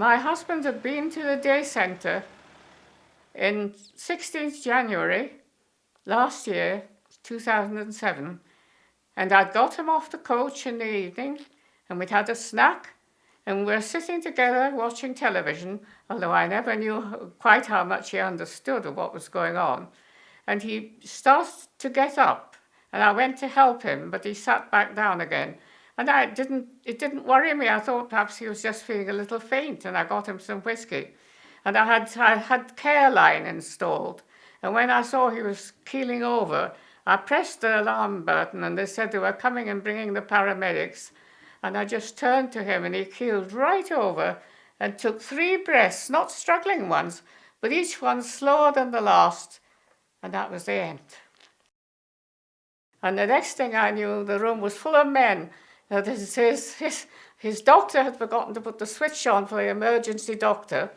My husband had been to the day centre in 16th January last year, 2007, and I'd got him off the coach in the evening, and we'd had a snack, and we were sitting together watching television, although I never knew quite how much he understood of what was going on. And he started to get up, and I went to help him, but he sat back down again. And it didn't worry me. I thought perhaps he was just feeling a little faint, and I got him some whiskey. And I had care line installed. And when I saw he was keeling over, I pressed the alarm button, and they said they were coming and bringing the paramedics. And I just turned to him, and he keeled right over and took 3 breaths, not struggling ones, but each one slower than the last. And that was the end. And the next thing I knew, the room was full of men. His doctor had forgotten to put the switch on for the emergency doctor,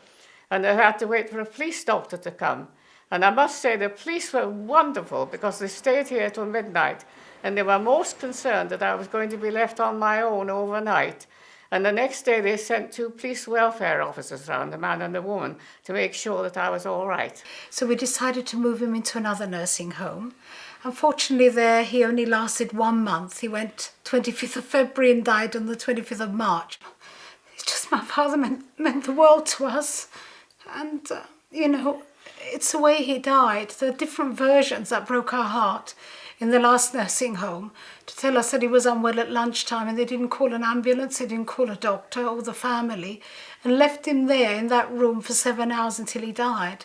and they had to wait for a police doctor to come. And I must say the police were wonderful, because they stayed here till midnight, and they were most concerned that I was going to be left on my own overnight. And the next day they sent 2 police welfare officers round, a man and a woman, to make sure that I was all right. So we decided to move him into another nursing home. Unfortunately there he only lasted 1 month. He went 25th of February and died on the 25th of March. It's just my father meant the world to us. And, you know, it's the way he died. There are different versions that broke our heart in the last nursing home, to tell us that he was unwell at lunchtime, and they didn't call an ambulance, they didn't call a doctor or the family, and left him there in that room for 7 hours until he died.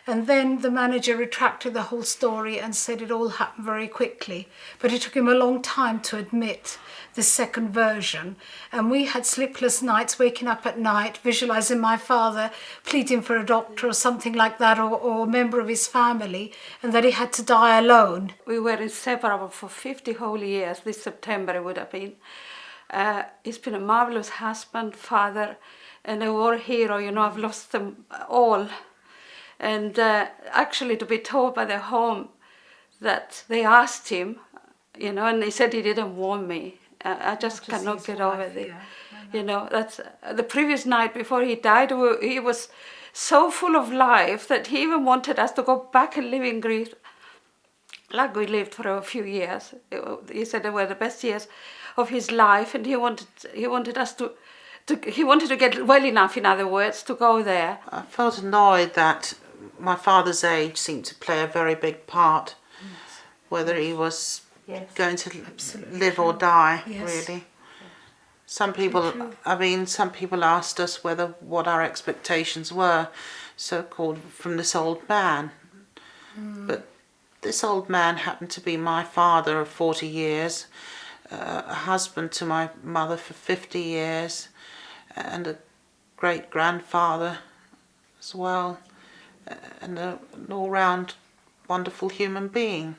And then the manager retracted the whole story and said it all happened very quickly. But it took him a long time to admit the second version. And we had sleepless nights, waking up at night, visualising my father pleading for a doctor or something like that, or a member of his family, and that he had to die alone. We were inseparable for 50 whole years. This September it would have been. He's been a marvellous husband, father, and a war hero. You know, I've lost them all. And actually to be told by the home that they asked him, you know, and he said he didn't want me. I just cannot get over it. Yeah, you know, that's the previous night before he died, he was so full of life that he even wanted us to go back and live in Greece, like we lived for a few years. He said they were the best years of his life, and he wanted us to he wanted to get well enough, in other words, to go there. I felt annoyed that my father's age seemed to play a very big part, yes, whether he was going to live or die, really. Some people, some people asked us what our expectations were, so-called, from this old man. But this old man happened to be my father of 40 years, a husband to my mother for 50 years, and a great-grandfather as well, and an all-round wonderful human being.